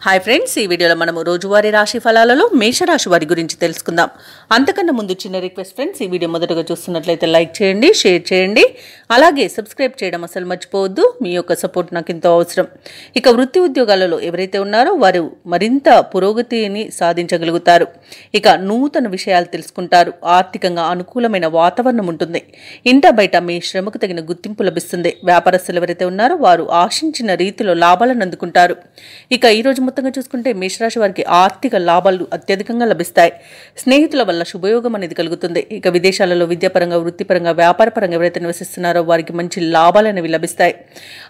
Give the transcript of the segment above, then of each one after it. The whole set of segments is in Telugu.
హాయ్ ఫ్రెండ్స్, ఈ వీడియోలో మనము రోజువారీ రాశి ఫలాలలో మేషరాశి వారి గురించి తెలుసుకుందాం. అంతకన్నా ముందు చిన్న రిక్వెస్ట్ ఫ్రెండ్స్, ఈ వీడియో మొదటగా చూస్తున్నట్లయితే లైక్ చేయండి, షేర్ చేయండి, అలాగే సబ్స్క్రైబ్ చేయడం అసలు మర్చిపోవద్దు. మీ యొక్క సపోర్ట్ నాకు ఎంతో అవసరం. ఇక వృత్తి ఉద్యోగాలలో ఎవరైతే ఉన్నారో వారు మరింత పురోగతిని సాధించగలుగుతారు. ఇక నూతన విషయాలు తెలుసుకుంటారు. ఆర్థికంగా అనుకూలమైన వాతావరణం ఉంటుంది. ఇంట బయట మీ శ్రమకు తగిన గుర్తింపు లభిస్తుంది. వ్యాపారస్తులు ఎవరైతే ఉన్నారో వారు ఆశించిన రీతిలో లాభాలను అందుకుంటారు. ఇక ఈరోజు మొత్తంగా చూసుకుంటే మేషరాశి వారికి ఆర్థిక లాభాలు అత్యధికంగా లభిస్తాయి. స్నేహితుల వల్ల శుభయోగం అనేది కలుగుతుంది. ఇక విదేశాలలో విద్యాపరంగా, వృత్తిపరంగా, వ్యాపారపరంగా ఎవరైతే నివసిస్తున్నారో వారికి మంచి లాభాలు అనేవి లభిస్తాయి.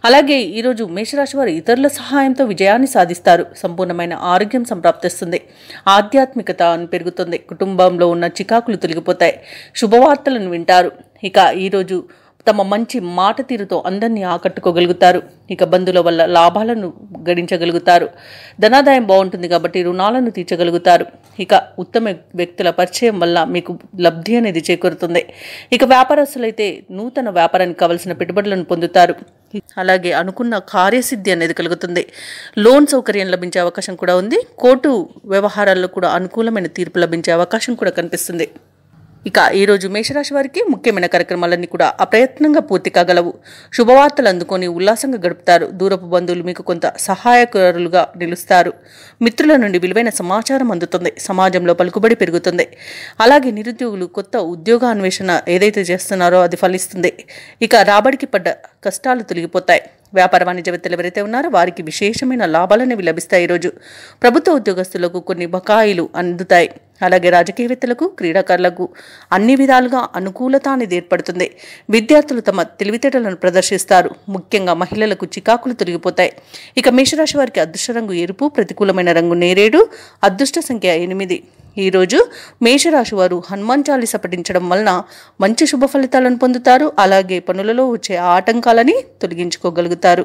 అలాగే ఈరోజు మేషరాశి వారు ఇతరుల సహాయంతో విజయాన్ని సాధిస్తారు. సంపూర్ణమైన ఆరోగ్యం సంప్రాప్తిస్తుంది. ఆధ్యాత్మికత పెరుగుతుంది. కుటుంబంలో ఉన్న చికాకులు తొలగిపోతాయి. శుభవార్తలను వింటారు. ఇక ఈరోజు తమ మంచి మాట తీరుతో అందరినీ ఆకట్టుకోగలుగుతారు. ఇక బంధువుల వల్ల లాభాలను గడించగలుగుతారు. ధనాదాయం బాగుంటుంది కాబట్టి రుణాలను తీర్చగలుగుతారు. ఇక ఉత్తమ వ్యక్తుల పరిచయం వల్ల మీకు లబ్ధి అనేది చేకూరుతుంది. ఇక వ్యాపారస్తులైతే నూతన వ్యాపారానికి కావలసిన పెట్టుబడులను పొందుతారు. అలాగే అనుకున్న కార్యసిద్ధి అనేది కలుగుతుంది. లోన్ సౌకర్యం లభించే అవకాశం కూడా ఉంది. కోర్టు వ్యవహారాల్లో కూడా అనుకూలమైన తీర్పు లభించే అవకాశం కూడా కనిపిస్తుంది. ఇక ఈరోజు మేషరాశి వారికి ముఖ్యమైన కార్యక్రమాలన్నీ కూడా అప్రయత్నంగా పూర్తి కాగలవు. శుభవార్తలు అందుకొని ఉల్లాసంగా గడుపుతారు. దూరపు బంధువులు మీకు కొంత సహాయకులుగా నిలుస్తారు. మిత్రుల నుండి విలువైన సమాచారం అందుతుంది. సమాజంలో పలుకుబడి పెరుగుతుంది. అలాగే నిరుద్యోగులు కొత్త ఉద్యోగ అన్వేషణ ఏదైతే చేస్తున్నారో అది ఫలిస్తుంది. ఇక రాబడికి పడ్డ కష్టాలు తొలగిపోతాయి. వ్యాపార వాణిజ్యవేత్తలు ఎవరైతే ఉన్నారో వారికి విశేషమైన లాభాలనేవి లభిస్తాయి. ఈరోజు ప్రభుత్వ ఉద్యోగస్తులకు కొన్ని బకాయిలు అందుతాయి. అలాగే రాజకీయవేత్తలకు, క్రీడాకారులకు అన్ని విధాలుగా అనుకూలత అనేది ఏర్పడుతుంది. విద్యార్థులు తమ తెలివితేటలను ప్రదర్శిస్తారు. ముఖ్యంగా మహిళలకు చికాకులు తొలగిపోతాయి. ఇక మేషరాశి వారికి అదృష్ట రంగు ఎరుపు, ప్రతికూలమైన రంగు నేరేడు, అదృష్ట సంఖ్య 8. ఈరోజు మేషరాశి వారు హనుమాన్ చాలీసా పఠించడం వలన మంచి శుభ ఫలితాలను పొందుతారు. అలాగే పనులలో వచ్చే ఆటంకాలని తొలగించుకోగలుగుతారు.